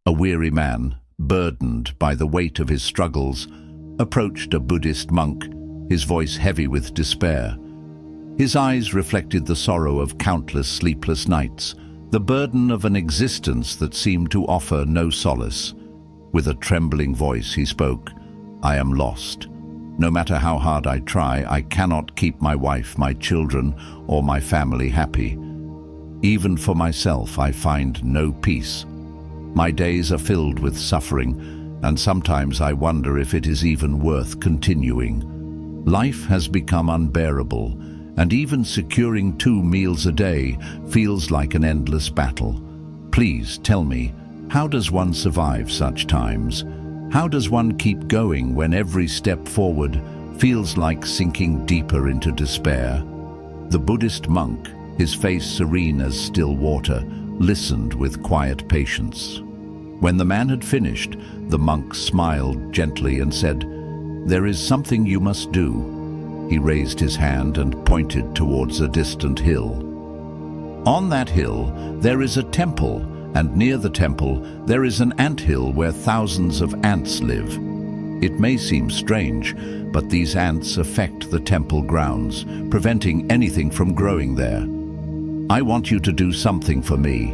A weary man, burdened by the weight of his struggles, approached a Buddhist monk, his voice heavy with despair. His eyes reflected the sorrow of countless sleepless nights, the burden of an existence that seemed to offer no solace. With a trembling voice he spoke, "I am lost. No matter how hard I try, I cannot keep my wife, my children, or my family happy. Even for myself, I find no peace. My days are filled with suffering, and sometimes I wonder if it is even worth continuing. Life has become unbearable, and even securing 2 meals a day feels like an endless battle. Please tell me, how does one survive such times? How does one keep going when every step forward feels like sinking deeper into despair?" The Buddhist monk, his face serene as still water, listened with quiet patience. When the man had finished, the monk smiled gently and said, "There is something you must do." He raised his hand and pointed towards a distant hill. "On that hill, there is a temple, and near the temple, there is an anthill where thousands of ants live. It may seem strange, but these ants affect the temple grounds, preventing anything from growing there. I want you to do something for me.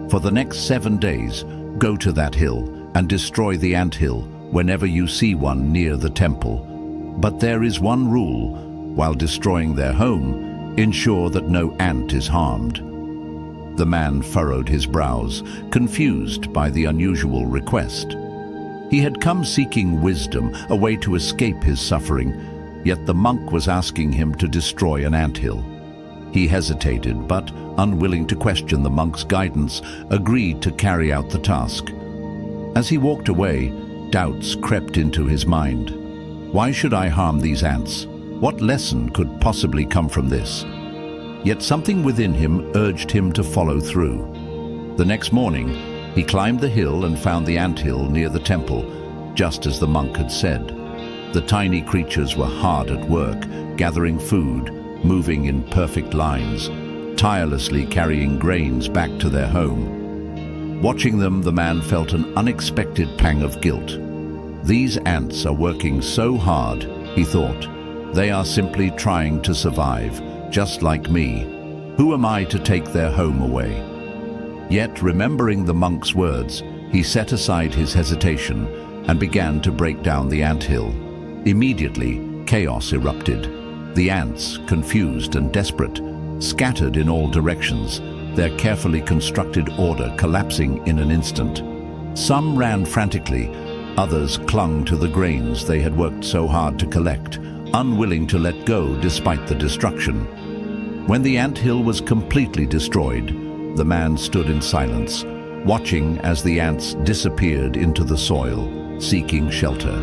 For the next 7 days, go to that hill and destroy the anthill whenever you see one near the temple. But there is one rule: while destroying their home, ensure that no ant is harmed." The man furrowed his brows, confused by the unusual request. He had come seeking wisdom, a way to escape his suffering, yet the monk was asking him to destroy an anthill. He hesitated, but, unwilling to question the monk's guidance, agreed to carry out the task. As he walked away, doubts crept into his mind. Why should I harm these ants? What lesson could possibly come from this? Yet something within him urged him to follow through. The next morning, he climbed the hill and found the anthill near the temple, just as the monk had said. The tiny creatures were hard at work, gathering food, moving in perfect lines, tirelessly carrying grains back to their home. Watching them, the man felt an unexpected pang of guilt. These ants are working so hard, he thought. They are simply trying to survive, just like me. Who am I to take their home away? Yet, remembering the monk's words, he set aside his hesitation and began to break down the anthill. Immediately, chaos erupted. The ants, confused and desperate, scattered in all directions, their carefully constructed order collapsing in an instant. Some ran frantically, others clung to the grains they had worked so hard to collect, unwilling to let go despite the destruction. When the anthill was completely destroyed, the man stood in silence, watching as the ants disappeared into the soil, seeking shelter.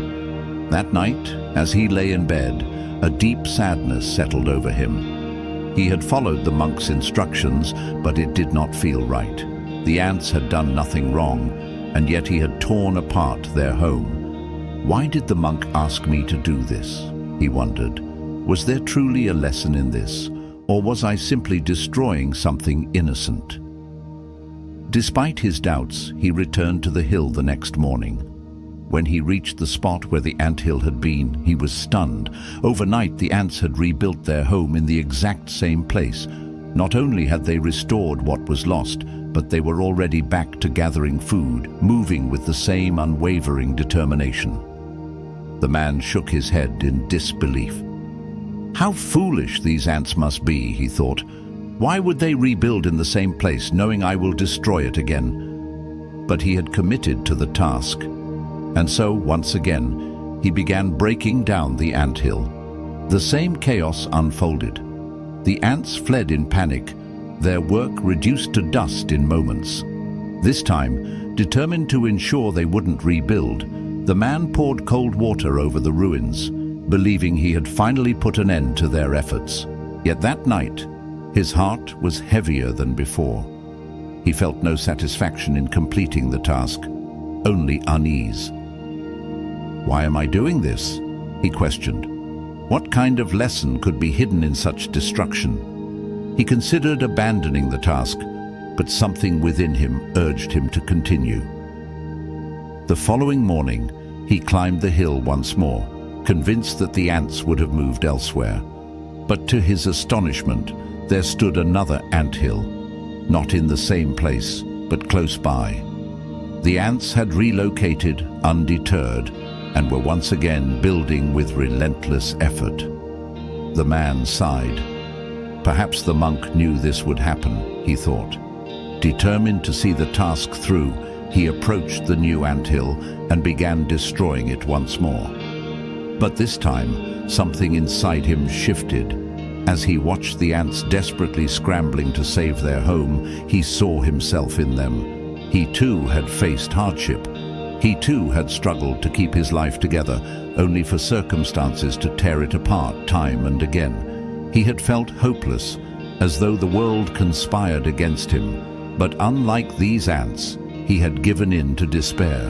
That night, as he lay in bed, a deep sadness settled over him. He had followed the monk's instructions, but it did not feel right. The ants had done nothing wrong, and yet he had torn apart their home. Why did the monk ask me to do this? He wondered. Was there truly a lesson in this, or was I simply destroying something innocent? Despite his doubts, he returned to the hill the next morning. When he reached the spot where the anthill had been, he was stunned. Overnight, the ants had rebuilt their home in the exact same place. Not only had they restored what was lost, but they were already back to gathering food, moving with the same unwavering determination. The man shook his head in disbelief. How foolish these ants must be, he thought. Why would they rebuild in the same place, knowing I will destroy it again? But he had committed to the task. And so, once again, he began breaking down the anthill. The same chaos unfolded. The ants fled in panic, their work reduced to dust in moments. This time, determined to ensure they wouldn't rebuild, the man poured cold water over the ruins, believing he had finally put an end to their efforts. Yet that night, his heart was heavier than before. He felt no satisfaction in completing the task, only unease. Why am I doing this? He questioned. What kind of lesson could be hidden in such destruction? He considered abandoning the task, but something within him urged him to continue. The following morning, he climbed the hill once more, convinced that the ants would have moved elsewhere. But to his astonishment, there stood another anthill, not in the same place, but close by. The ants had relocated, undeterred, and were once again building with relentless effort. The man sighed. Perhaps the monk knew this would happen, he thought. Determined to see the task through, he approached the new anthill and began destroying it once more. But this time, something inside him shifted. As he watched the ants desperately scrambling to save their home, he saw himself in them. He too had faced hardship. He too had struggled to keep his life together, only for circumstances to tear it apart time and again. He had felt hopeless, as though the world conspired against him. But unlike these ants, he had given in to despair.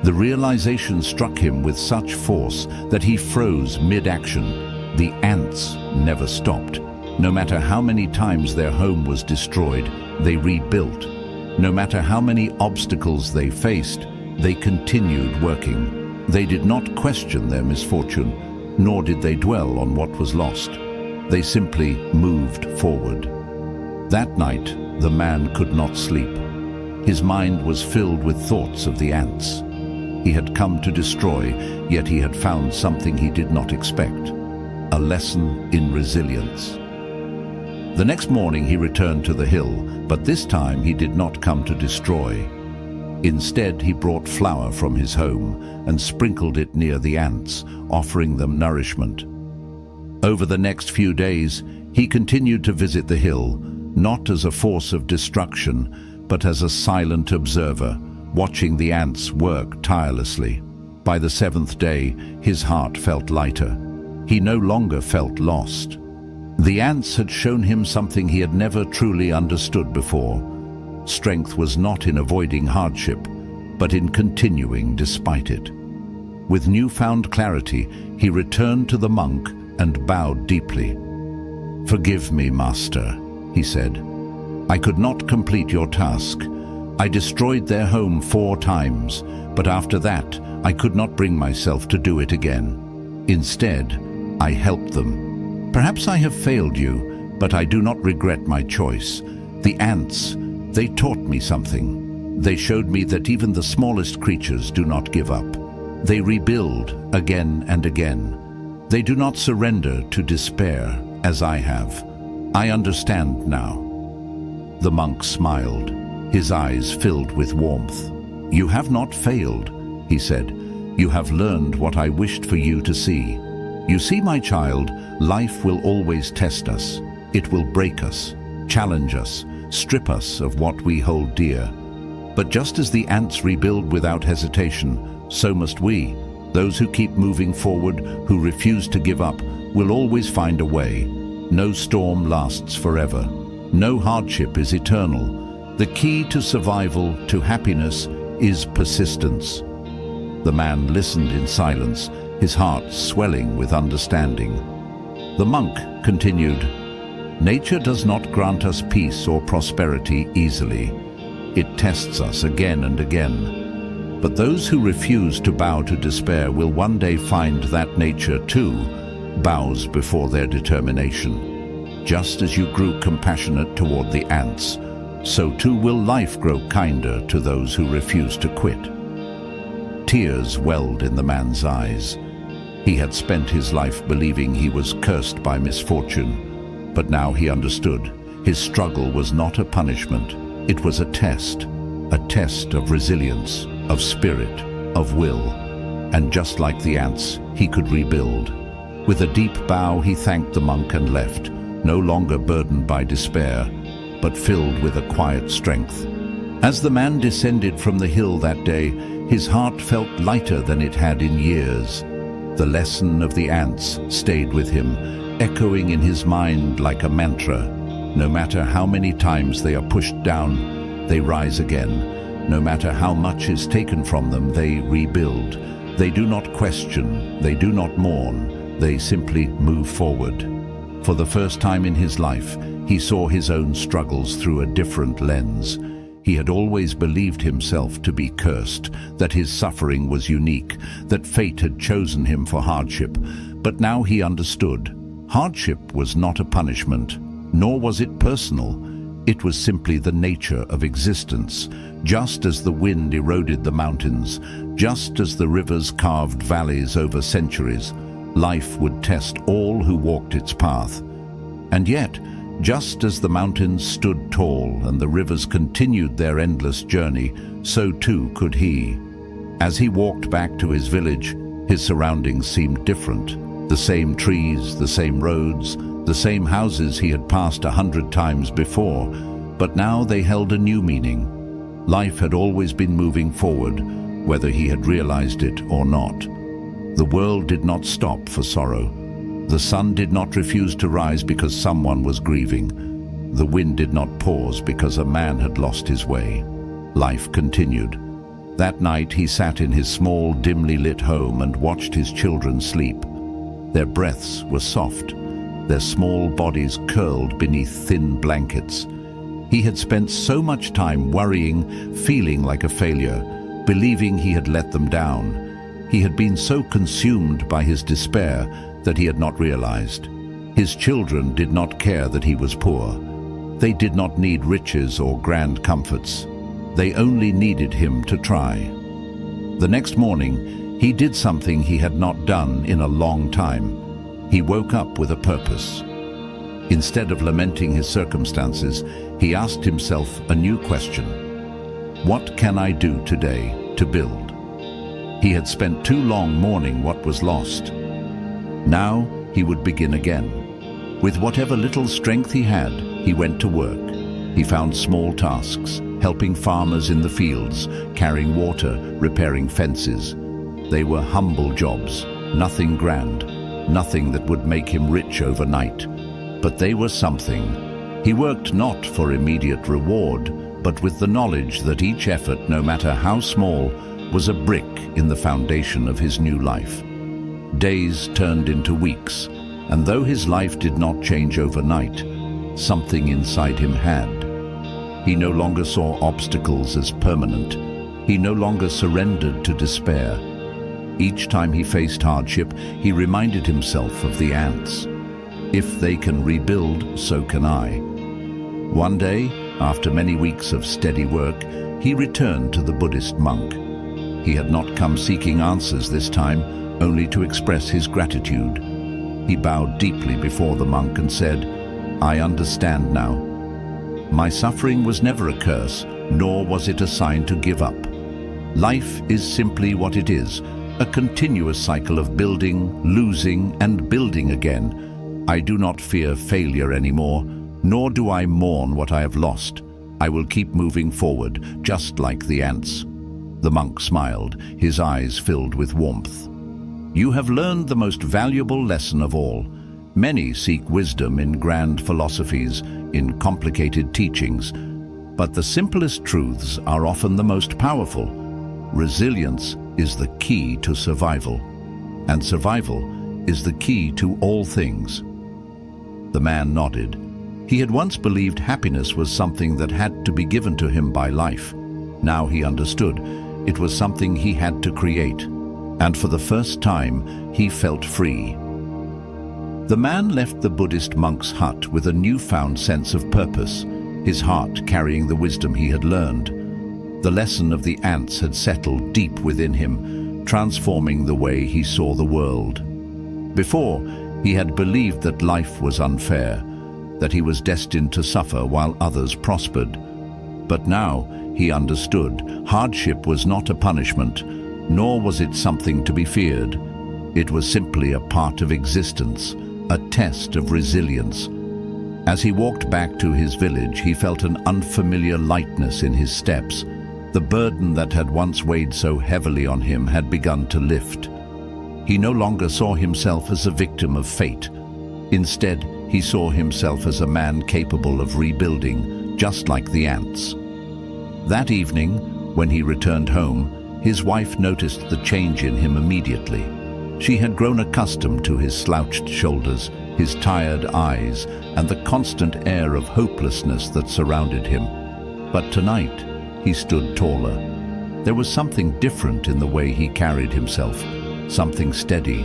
The realization struck him with such force that he froze mid-action. The ants never stopped. No matter how many times their home was destroyed, they rebuilt. No matter how many obstacles they faced, they continued working. They did not question their misfortune, nor did they dwell on what was lost. They simply moved forward. That night, the man could not sleep. His mind was filled with thoughts of the ants. He had come to destroy, yet he had found something he did not expect. A lesson in resilience. The next morning he returned to the hill, but this time he did not come to destroy. Instead, he brought flour from his home and sprinkled it near the ants, offering them nourishment. Over the next few days, he continued to visit the hill, not as a force of destruction, but as a silent observer, watching the ants work tirelessly. By the seventh day, his heart felt lighter. He no longer felt lost. The ants had shown him something he had never truly understood before. Strength was not in avoiding hardship, but in continuing despite it. With newfound clarity, he returned to the monk and bowed deeply. "Forgive me, Master," he said. "I could not complete your task. I destroyed their home 4 times, but after that, I could not bring myself to do it again. Instead, I helped them. Perhaps I have failed you, but I do not regret my choice. The ants, they taught me something. They showed me that even the smallest creatures do not give up. They rebuild again and again. They do not surrender to despair, as I have. I understand now." The monk smiled, his eyes filled with warmth. "You have not failed," he said. "You have learned what I wished for you to see. You see, my child, life will always test us. It will break us, challenge us, strip us of what we hold dear. But just as the ants rebuild without hesitation, so must we. Those who keep moving forward, who refuse to give up, will always find a way. No storm lasts forever. No hardship is eternal. The key to survival, to happiness, is persistence." The man listened in silence, his heart swelling with understanding. The monk continued, "Nature does not grant us peace or prosperity easily. It tests us again and again. But those who refuse to bow to despair will one day find that nature too bows before their determination. Just as you grew compassionate toward the ants, so too will life grow kinder to those who refuse to quit." Tears welled in the man's eyes. He had spent his life believing he was cursed by misfortune, but now he understood. His struggle was not a punishment. It was a test of resilience, of spirit, of will. And just like the ants, he could rebuild. With a deep bow, he thanked the monk and left, no longer burdened by despair, but filled with a quiet strength. As the man descended from the hill that day, his heart felt lighter than it had in years. The lesson of the ants stayed with him, echoing in his mind like a mantra. No matter how many times they are pushed down, they rise again. No matter how much is taken from them, they rebuild. They do not question, they do not mourn, they simply move forward. For the first time in his life, he saw his own struggles through a different lens. He had always believed himself to be cursed, that his suffering was unique, that fate had chosen him for hardship. But now he understood. Hardship was not a punishment, nor was it personal. It was simply the nature of existence. Just as the wind eroded the mountains, just as the rivers carved valleys over centuries, life would test all who walked its path. And yet, just as the mountains stood tall and the rivers continued their endless journey, so too could he. As he walked back to his village, his surroundings seemed different. The same trees, the same roads, the same houses he had passed 100 times before, but now they held a new meaning. Life had always been moving forward, whether he had realized it or not. The world did not stop for sorrow. The sun did not refuse to rise because someone was grieving. The wind did not pause because a man had lost his way. Life continued. That night he sat in his small, dimly lit home and watched his children sleep. Their breaths were soft, their small bodies curled beneath thin blankets. He had spent so much time worrying, feeling like a failure, believing he had let them down. He had been so consumed by his despair that he had not realized. His children did not care that he was poor. They did not need riches or grand comforts. They only needed him to try. The next morning, he did something he had not done in a long time. He woke up with a purpose. Instead of lamenting his circumstances, he asked himself a new question. What can I do today to build? He had spent too long mourning what was lost. Now he would begin again. With whatever little strength he had, he went to work. He found small tasks, helping farmers in the fields, carrying water, repairing fences. They were humble jobs, nothing grand, nothing that would make him rich overnight. But they were something. He worked not for immediate reward, but with the knowledge that each effort, no matter how small, was a brick in the foundation of his new life. Days turned into weeks, and though his life did not change overnight, something inside him had. He no longer saw obstacles as permanent. He no longer surrendered to despair. Each time he faced hardship, he reminded himself of the ants. If they can rebuild, so can I. One day, after many weeks of steady work, he returned to the Buddhist monk. He had not come seeking answers this time, only to express his gratitude. He bowed deeply before the monk and said, I understand now. My suffering was never a curse, nor was it a sign to give up. Life is simply what it is, a continuous cycle of building, losing, and building again. I do not fear failure anymore, nor do I mourn what I have lost. I will keep moving forward, just like the ants. The monk smiled, his eyes filled with warmth. You have learned the most valuable lesson of all. Many seek wisdom in grand philosophies, in complicated teachings, but the simplest truths are often the most powerful. Resilience is the key to survival, and survival is the key to all things. The man nodded. He had once believed happiness was something that had to be given to him by life. Now he understood it was something he had to create. And for the first time, he felt free. The man left the Buddhist monk's hut with a newfound sense of purpose, his heart carrying the wisdom he had learned. The lesson of the ants had settled deep within him, transforming the way he saw the world. Before, he had believed that life was unfair, that he was destined to suffer while others prospered. But now he understood hardship was not a punishment, nor was it something to be feared. It was simply a part of existence, a test of resilience. As he walked back to his village, he felt an unfamiliar lightness in his steps. The burden that had once weighed so heavily on him had begun to lift. He no longer saw himself as a victim of fate. Instead, he saw himself as a man capable of rebuilding, just like the ants. That evening, when he returned home, his wife noticed the change in him immediately. She had grown accustomed to his slouched shoulders, his tired eyes, and the constant air of hopelessness that surrounded him. But tonight, he stood taller. There was something different in the way he carried himself, something steady,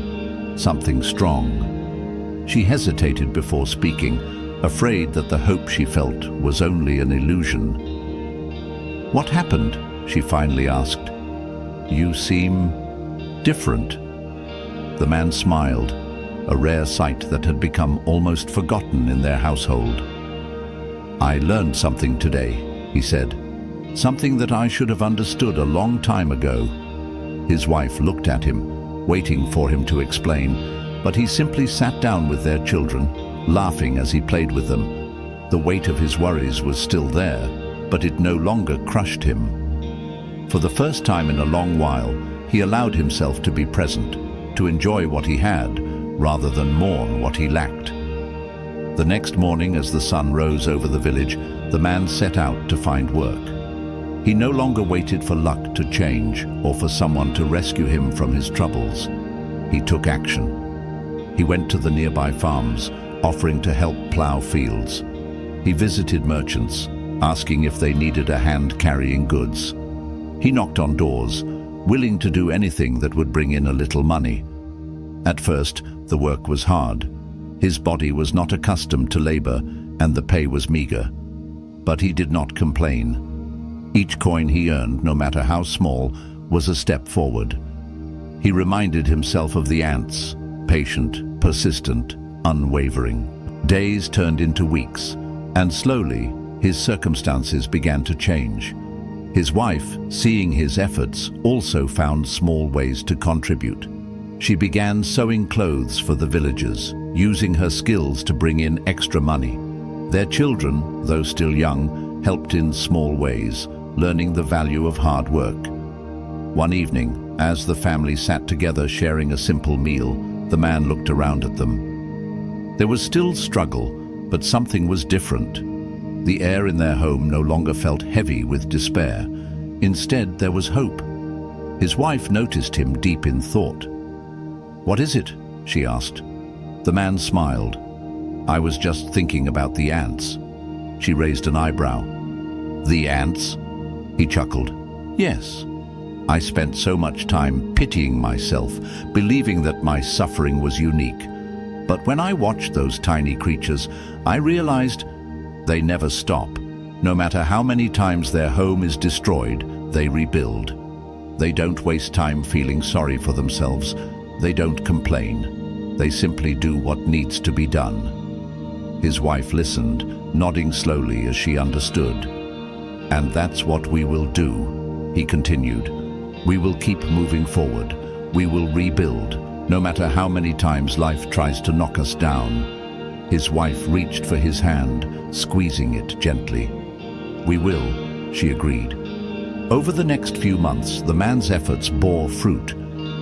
something strong. She hesitated before speaking, afraid that the hope she felt was only an illusion. "What happened?" she finally asked. "You seem different." The man smiled, a rare sight that had become almost forgotten in their household. "I learned something today," he said. "Something that I should have understood a long time ago." His wife looked at him, waiting for him to explain, but he simply sat down with their children, laughing as he played with them. The weight of his worries was still there, but it no longer crushed him. For the first time in a long while, he allowed himself to be present, to enjoy what he had, rather than mourn what he lacked. The next morning, as the sun rose over the village, the man set out to find work. He no longer waited for luck to change or for someone to rescue him from his troubles. He took action. He went to the nearby farms, offering to help plow fields. He visited merchants, asking if they needed a hand carrying goods. He knocked on doors, willing to do anything that would bring in a little money. At first, the work was hard. His body was not accustomed to labor, and the pay was meager. But he did not complain. Each coin he earned, no matter how small, was a step forward. He reminded himself of the ants, patient, persistent, unwavering. Days turned into weeks, and slowly his circumstances began to change. His wife, seeing his efforts, also found small ways to contribute. She began sewing clothes for the villagers, using her skills to bring in extra money. Their children, though still young, helped in small ways, learning the value of hard work. One evening, as the family sat together sharing a simple meal, the man looked around at them. There was still struggle, but something was different. The air in their home no longer felt heavy with despair. Instead, there was hope. His wife noticed him deep in thought. "What is it?" she asked. The man smiled. "I was just thinking about the ants." She raised an eyebrow. "The ants?" He chuckled. "Yes. I spent so much time pitying myself, believing that my suffering was unique. But when I watched those tiny creatures, I realized they never stop. No matter how many times their home is destroyed, they rebuild. They don't waste time feeling sorry for themselves. They don't complain. They simply do what needs to be done." His wife listened, nodding slowly as she understood. "And that's what we will do," he continued. "We will keep moving forward. We will rebuild, no matter how many times life tries to knock us down." His wife reached for his hand, squeezing it gently. "We will," she agreed. Over the next few months, the man's efforts bore fruit.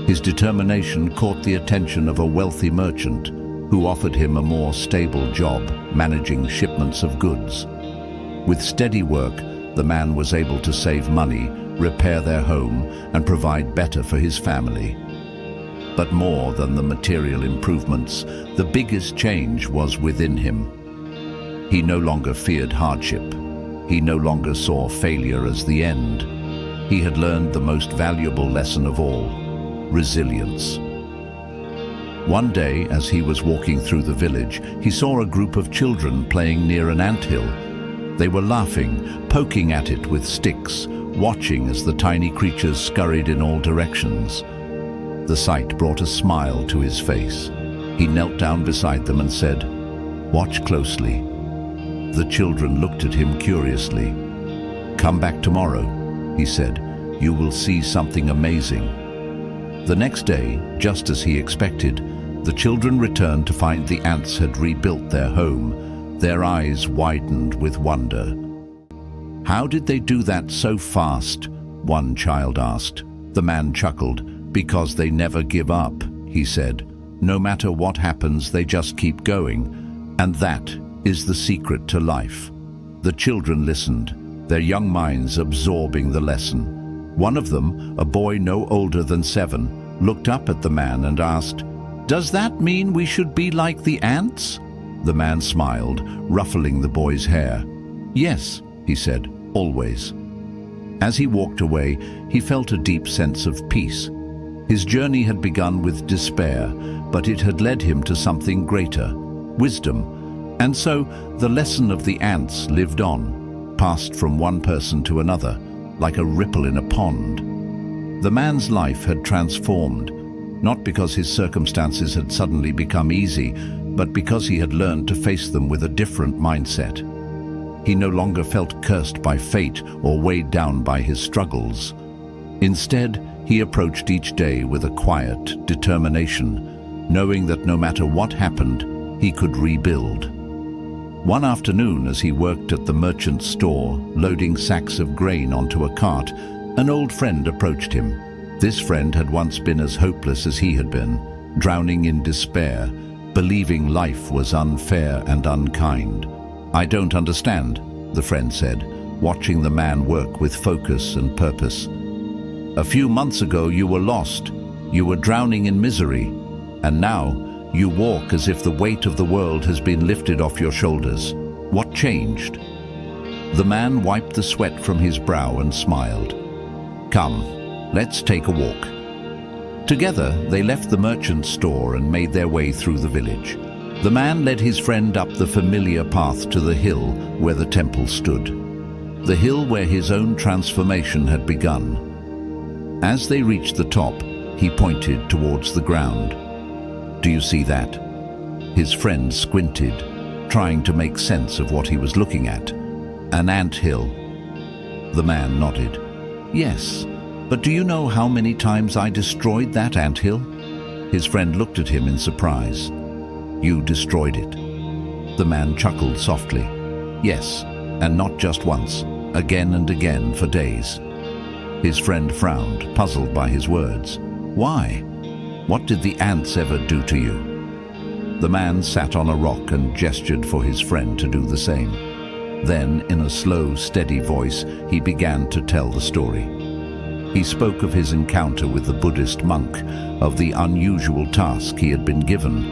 His determination caught the attention of a wealthy merchant who offered him a more stable job, managing shipments of goods. With steady work, the man was able to save money, repair their home, and provide better for his family. But more than the material improvements, the biggest change was within him. He no longer feared hardship. He no longer saw failure as the end. He had learned the most valuable lesson of all: resilience. One day, as he was walking through the village, he saw a group of children playing near an anthill. They were laughing, poking at it with sticks, watching as the tiny creatures scurried in all directions. The sight brought a smile to his face. He knelt down beside them and said, "Watch closely." The children looked at him curiously. "Come back tomorrow," he said. "You will see something amazing." The next day, just as he expected, the children returned to find the ants had rebuilt their home. Their eyes widened with wonder. "How did they do that so fast?" one child asked. The man chuckled. "Because they never give up," he said. "No matter what happens, they just keep going. And that is the secret to life." The children listened, their young minds absorbing the lesson. One of them, a boy no older than 7, looked up at the man and asked, "Does that mean we should be like the ants?" The man smiled, ruffling the boy's hair. "Yes," he said, "always." As he walked away, he felt a deep sense of peace. His journey had begun with despair, but it had led him to something greater, wisdom. And so the lesson of the ants lived on, passed from one person to another, like a ripple in a pond. The man's life had transformed, not because his circumstances had suddenly become easy, but because he had learned to face them with a different mindset. He no longer felt cursed by fate or weighed down by his struggles. Instead, he approached each day with a quiet determination, knowing that no matter what happened, he could rebuild. One afternoon, as he worked at the merchant's store, loading sacks of grain onto a cart, an old friend approached him. This friend had once been as hopeless as he had been, drowning in despair, believing life was unfair and unkind. "I don't understand," the friend said, watching the man work with focus and purpose. "A few months ago you were lost, you were drowning in misery, and now you walk as if the weight of the world has been lifted off your shoulders. What changed?" The man wiped the sweat from his brow and smiled. "Come, let's take a walk." Together, they left the merchant's store and made their way through the village. The man led his friend up the familiar path to the hill where the temple stood, the hill where his own transformation had begun. As they reached the top, he pointed towards the ground. "Do you see that?" His friend squinted, trying to make sense of what he was looking at. "An anthill." The man nodded. "Yes, but do you know how many times I destroyed that anthill?" His friend looked at him in surprise. "You destroyed it?" The man chuckled softly. "Yes, and not just once, again and again for days." His friend frowned, puzzled by his words. "Why? What did the ants ever do to you?" The man sat on a rock and gestured for his friend to do the same. Then, in a slow, steady voice, he began to tell the story. He spoke of his encounter with the Buddhist monk, of the unusual task he had been given,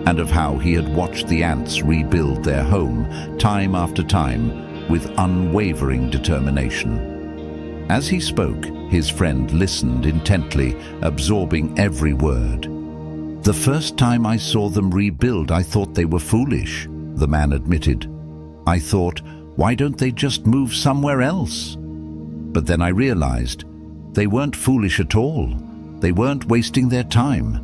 and of how he had watched the ants rebuild their home time after time with unwavering determination. As he spoke, his friend listened intently, absorbing every word. "The first time I saw them rebuild, I thought they were foolish," the man admitted. "I thought, why don't they just move somewhere else?" But then I realized they weren't foolish at all. They weren't wasting their time.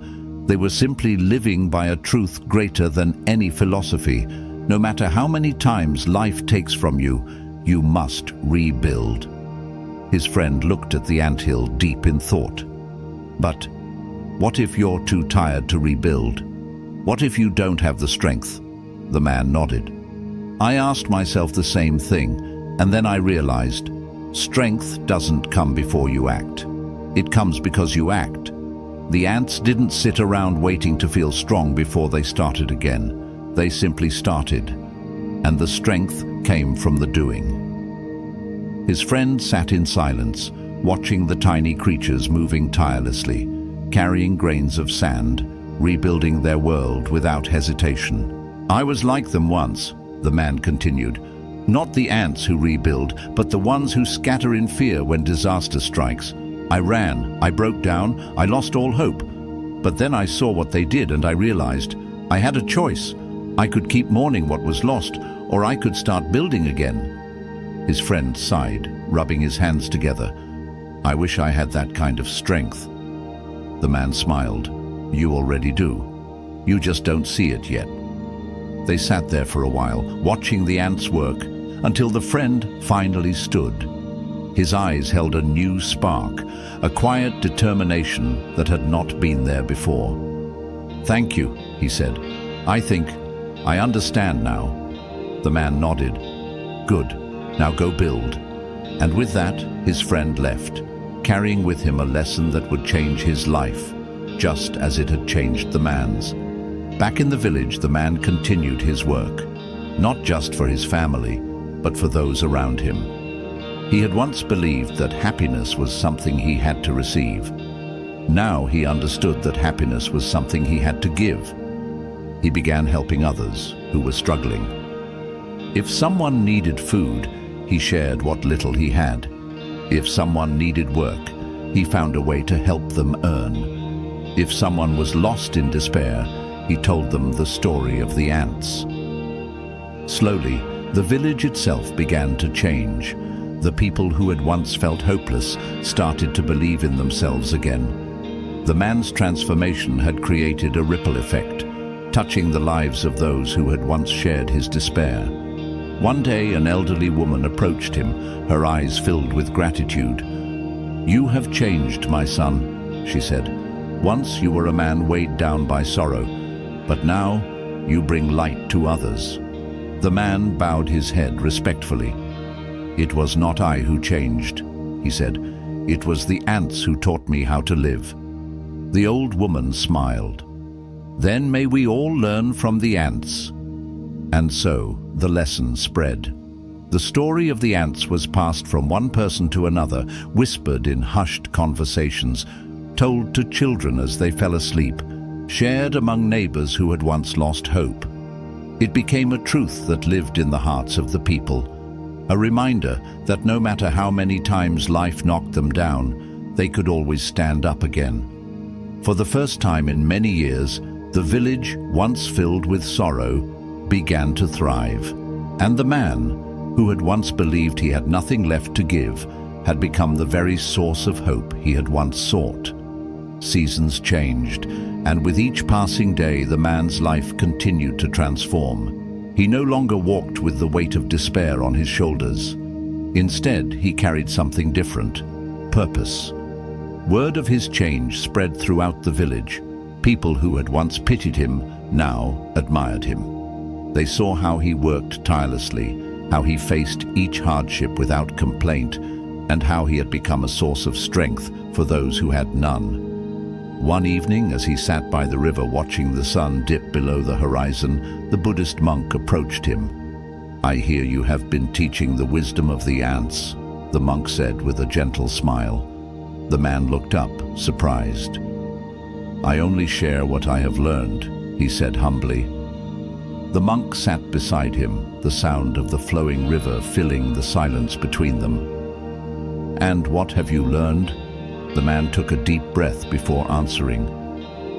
They were simply living by a truth greater than any philosophy. No matter how many times life takes from you, you must rebuild. His friend looked at the anthill deep in thought. "But what if you're too tired to rebuild? What if you don't have the strength?" The man nodded. I asked myself the same thing, and then I realized, strength doesn't come before you act. It comes because you act. The ants didn't sit around waiting to feel strong before they started again. They simply started, and the strength came from the doing. His friend sat in silence, watching the tiny creatures moving tirelessly, carrying grains of sand, rebuilding their world without hesitation. "I was like them once," the man continued. "Not the ants who rebuild, but the ones who scatter in fear when disaster strikes. I ran, I broke down, I lost all hope. But then I saw what they did and I realized I had a choice. I could keep mourning what was lost, or I could start building again." His friend sighed, rubbing his hands together. "I wish I had that kind of strength." The man smiled. "You already do. You just don't see it yet." They sat there for a while, watching the ants work, until the friend finally stood. His eyes held a new spark, a quiet determination that had not been there before. "Thank you," he said. "I think I understand now." The man nodded. "Good. Now go build." And with that, his friend left, carrying with him a lesson that would change his life, just as it had changed the man's. Back in the village, the man continued his work, not just for his family, but for those around him. He had once believed that happiness was something he had to receive. Now he understood that happiness was something he had to give. He began helping others who were struggling. If someone needed food, he shared what little he had. If someone needed work, he found a way to help them earn. If someone was lost in despair, he told them the story of the ants. Slowly, the village itself began to change. The people who had once felt hopeless started to believe in themselves again. The man's transformation had created a ripple effect, touching the lives of those who had once shared his despair. One day, an elderly woman approached him, her eyes filled with gratitude. "You have changed, my son," she said. "Once you were a man weighed down by sorrow, but now you bring light to others." The man bowed his head respectfully. "It was not I who changed," he said. "It was the ants who taught me how to live." The old woman smiled. "Then may we all learn from the ants." And so the lesson spread. The story of the ants was passed from one person to another, whispered in hushed conversations, told to children as they fell asleep, shared among neighbors who had once lost hope. It became a truth that lived in the hearts of the people, a reminder that no matter how many times life knocked them down, they could always stand up again. For the first time in many years, the village, once filled with sorrow, began to thrive. And the man, who had once believed he had nothing left to give, had become the very source of hope he had once sought. Seasons changed, and with each passing day the man's life continued to transform. He no longer walked with the weight of despair on his shoulders. Instead, he carried something different: purpose. Word of his change spread throughout the village. People who had once pitied him now admired him. They saw how he worked tirelessly, how he faced each hardship without complaint, and how he had become a source of strength for those who had none. One evening, as he sat by the river watching the sun dip below the horizon, the Buddhist monk approached him. "I hear you have been teaching the wisdom of the ants," the monk said with a gentle smile. The man looked up, surprised. "I only share what I have learned," he said humbly. The monk sat beside him, the sound of the flowing river filling the silence between them. "And what have you learned?" The man took a deep breath before answering.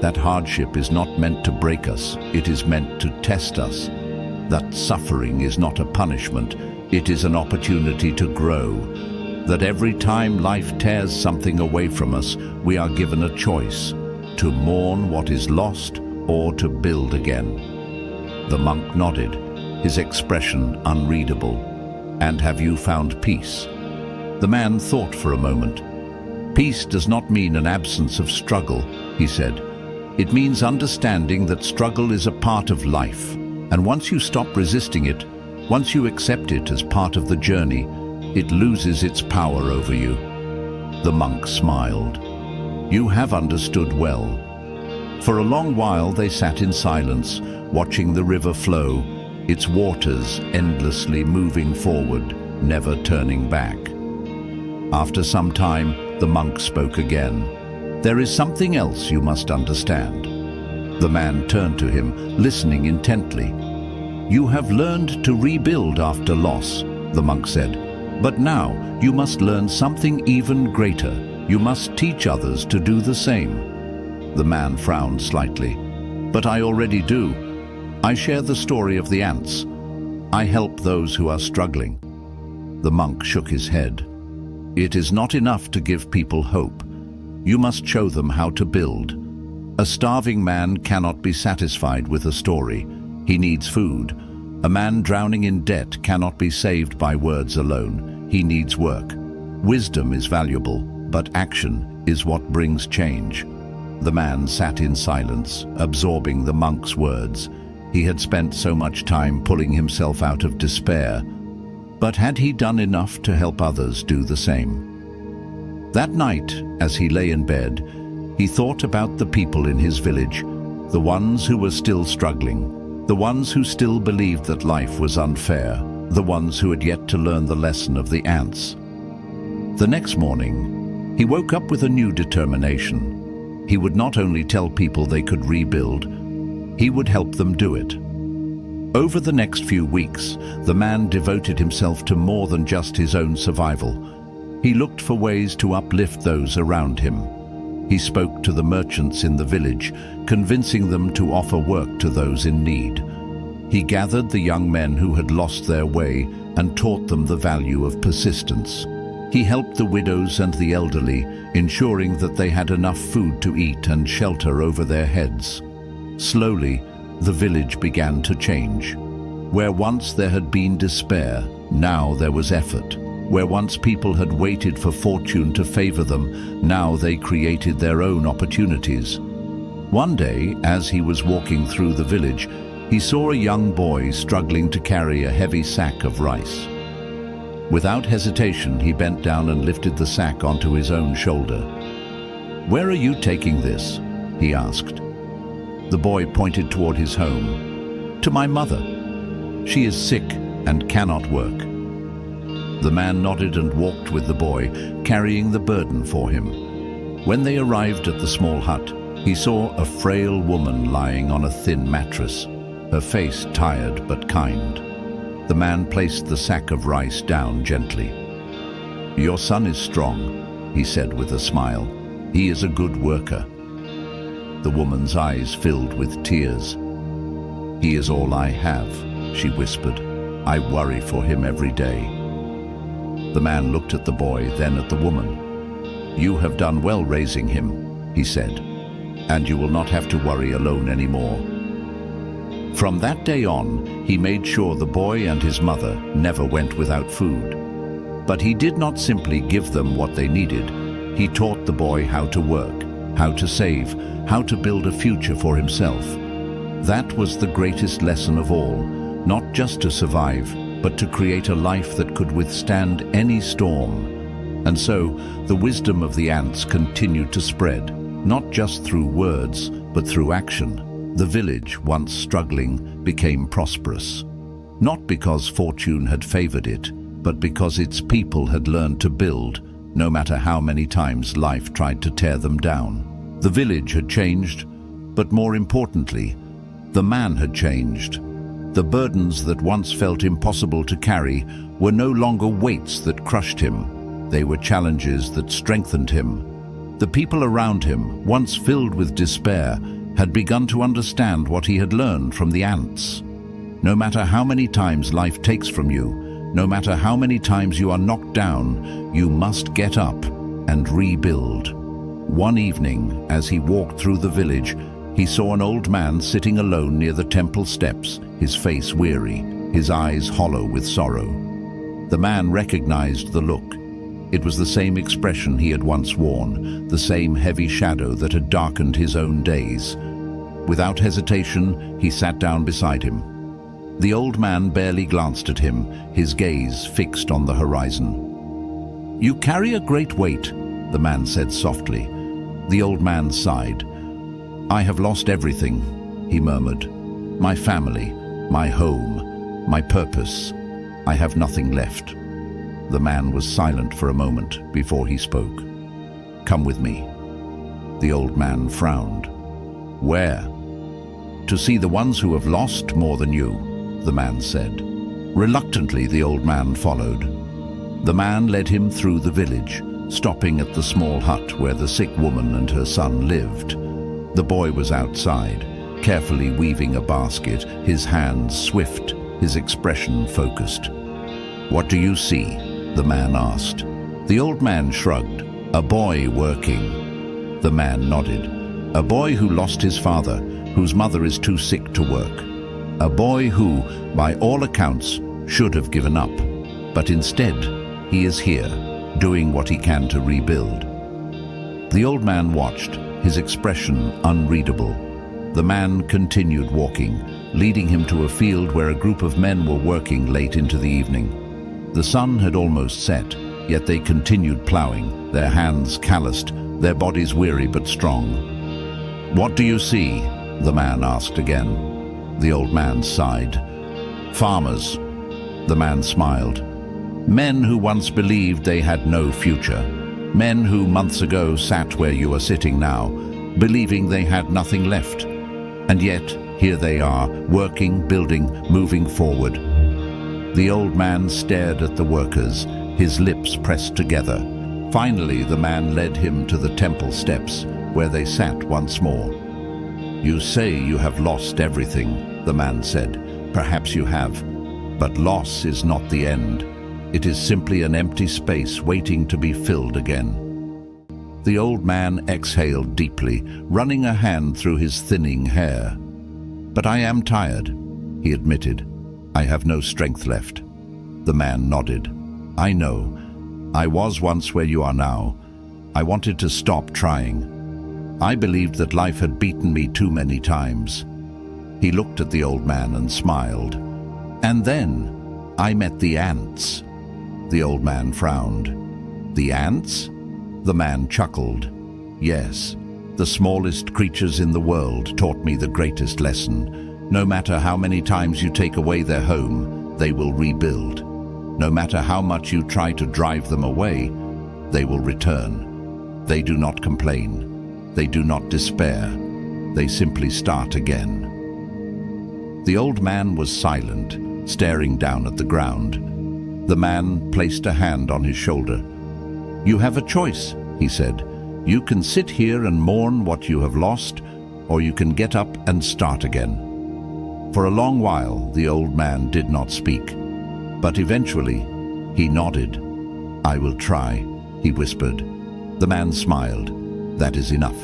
"That hardship is not meant to break us, it is meant to test us. That suffering is not a punishment, it is an opportunity to grow. That every time life tears something away from us, we are given a choice: to mourn what is lost or to build again." The monk nodded, his expression unreadable. "And have you found peace?" The man thought for a moment. "Peace does not mean an absence of struggle," he said. "It means understanding that struggle is a part of life. And once you stop resisting it, once you accept it as part of the journey, it loses its power over you." The monk smiled. "You have understood well." For a long while they sat in silence, watching the river flow, its waters endlessly moving forward, never turning back. After some time, the monk spoke again. "There is something else you must understand." The man turned to him, listening intently. "You have learned to rebuild after loss," the monk said. "But now you must learn something even greater. You must teach others to do the same." The man frowned slightly. "But I already do. I share the story of the ants. I help those who are struggling." The monk shook his head. "It is not enough to give people hope. You must show them how to build. A starving man cannot be satisfied with a story. He needs food. A man drowning in debt cannot be saved by words alone. He needs work. Wisdom is valuable, but action is what brings change." The man sat in silence, absorbing the monk's words. He had spent so much time pulling himself out of despair. But had he done enough to help others do the same? That night, as he lay in bed, he thought about the people in his village, the ones who were still struggling, the ones who still believed that life was unfair, the ones who had yet to learn the lesson of the ants. The next morning, he woke up with a new determination. He would not only tell people they could rebuild, he would help them do it. Over the next few weeks, the man devoted himself to more than just his own survival. He looked for ways to uplift those around him. He spoke to the merchants in the village, convincing them to offer work to those in need. He gathered the young men who had lost their way and taught them the value of persistence. He helped the widows and the elderly, ensuring that they had enough food to eat and shelter over their heads. Slowly, the village began to change. Where once there had been despair, now there was effort. Where once people had waited for fortune to favor them, now they created their own opportunities. One day, as he was walking through the village, he saw a young boy struggling to carry a heavy sack of rice. Without hesitation, he bent down and lifted the sack onto his own shoulder. "Where are you taking this?" he asked. The boy pointed toward his home. "To my mother. She is sick and cannot work." The man nodded and walked with the boy, carrying the burden for him. When they arrived at the small hut, he saw a frail woman lying on a thin mattress, her face tired but kind. The man placed the sack of rice down gently. "Your son is strong," he said with a smile. "He is a good worker." The woman's eyes filled with tears. "He is all I have," she whispered. "I worry for him every day." The man looked at the boy, then at the woman. "You have done well raising him," he said, "and you will not have to worry alone anymore." From that day on, he made sure the boy and his mother never went without food. But he did not simply give them what they needed. He taught the boy how to work, how to save, how to build a future for himself. That was the greatest lesson of all, not just to survive, but to create a life that could withstand any storm. And so, the wisdom of the ants continued to spread, not just through words, but through action. The village, once struggling, became prosperous. Not because fortune had favored it, but because its people had learned to build, no matter how many times life tried to tear them down. The village had changed, but more importantly, the man had changed. The burdens that once felt impossible to carry were no longer weights that crushed him. They were challenges that strengthened him. The people around him, once filled with despair, had begun to understand what he had learned from the ants. No matter how many times life takes from you, no matter how many times you are knocked down, you must get up and rebuild. One evening, as he walked through the village, he saw an old man sitting alone near the temple steps, his face weary, his eyes hollow with sorrow. The man recognized the look. It was the same expression he had once worn, the same heavy shadow that had darkened his own days. Without hesitation, he sat down beside him. The old man barely glanced at him, his gaze fixed on the horizon. "You carry a great weight," the man said softly. The old man sighed. "I have lost everything," he murmured. "My family, my home, my purpose. I have nothing left." The man was silent for a moment before he spoke. "Come with me." The old man frowned. "Where?" "To see the ones who have lost more than you," the man said. Reluctantly, the old man followed. The man led him through the village, stopping at the small hut where the sick woman and her son lived. The boy was outside, carefully weaving a basket, his hands swift, his expression focused. "What do you see?" the man asked. The old man shrugged. "A boy working." The man nodded. "A boy who lost his father, whose mother is too sick to work. A boy who, by all accounts, should have given up. But instead, he is here, doing what he can to rebuild." The old man watched, his expression unreadable. The man continued walking, leading him to a field where a group of men were working late into the evening. The sun had almost set, yet they continued plowing, their hands calloused, their bodies weary but strong. "What do you see?" the man asked again. The old man sighed. "Farmers." The man smiled. "Men who once believed they had no future. Men who months ago sat where you are sitting now, believing they had nothing left. And yet, here they are, working, building, moving forward." The old man stared at the workers, his lips pressed together. Finally, the man led him to the temple steps, where they sat once more. "You say you have lost everything," the man said. "Perhaps you have, but loss is not the end. It is simply an empty space waiting to be filled again." The old man exhaled deeply, running a hand through his thinning hair. "But I am tired," he admitted. "I have no strength left." The man nodded. "I know. I was once where you are now. I wanted to stop trying. I believed that life had beaten me too many times." He looked at the old man and smiled. "And then I met the ants." The old man frowned. "The ants?" The man chuckled. "Yes, the smallest creatures in the world taught me the greatest lesson. No matter how many times you take away their home, they will rebuild. No matter how much you try to drive them away, they will return. They do not complain. They do not despair. They simply start again." The old man was silent, staring down at the ground. The man placed a hand on his shoulder. "You have a choice," he said. "You can sit here and mourn what you have lost, or you can get up and start again." For a long while, the old man did not speak, but eventually he nodded. "I will try," he whispered. The man smiled. "That is enough."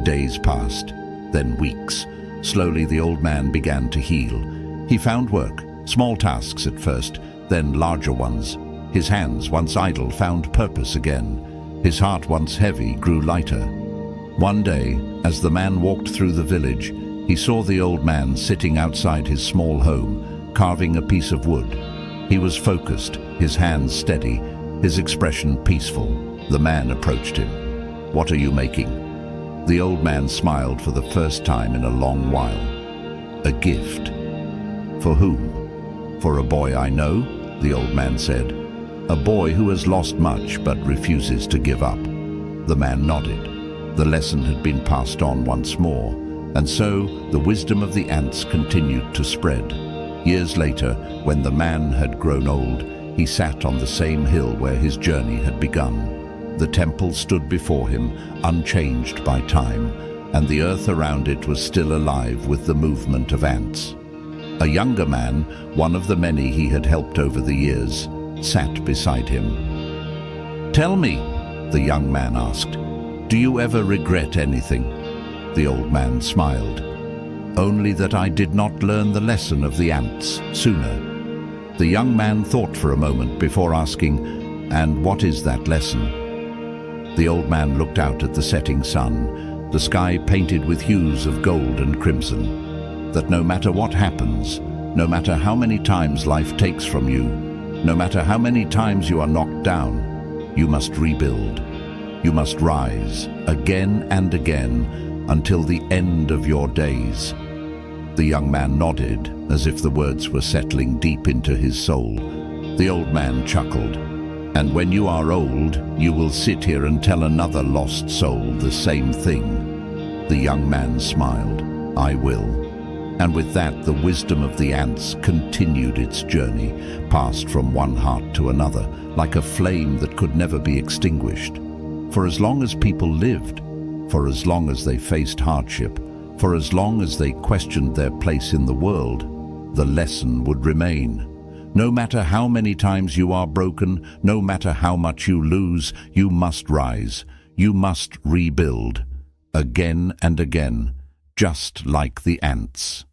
Days passed, then weeks. Slowly the old man began to heal. He found work, small tasks at first, then larger ones. His hands, once idle, found purpose again. His heart, once heavy, grew lighter. One day, as the man walked through the village, he saw the old man sitting outside his small home, carving a piece of wood. He was focused, his hands steady, his expression peaceful. The man approached him. "What are you making?" The old man smiled for the first time in a long while. "A gift." "For whom?" "For a boy I know," the old man said. "A boy who has lost much but refuses to give up." The man nodded. The lesson had been passed on once more, and so the wisdom of the ants continued to spread. Years later, when the man had grown old, he sat on the same hill where his journey had begun. The temple stood before him, unchanged by time, and the earth around it was still alive with the movement of ants. A younger man, one of the many he had helped over the years, sat beside him. "Tell me," the young man asked, "do you ever regret anything?" The old man smiled. "Only that I did not learn the lesson of the ants sooner." The young man thought for a moment before asking, "And what is that lesson?" The old man looked out at the setting sun, the sky painted with hues of gold and crimson. That no matter what happens, no matter how many times life takes from you, no matter how many times you are knocked down, you must rebuild. You must rise again and again until the end of your days. The young man nodded, as if the words were settling deep into his soul. The old man chuckled. "And when you are old, you will sit here and tell another lost soul the same thing." The young man smiled. "I will." And with that, the wisdom of the ants continued its journey, passed from one heart to another, like a flame that could never be extinguished. For as long as people lived, for as long as they faced hardship, for as long as they questioned their place in the world, the lesson would remain. No matter how many times you are broken, no matter how much you lose, you must rise. You must rebuild. Again and again, just like the ants.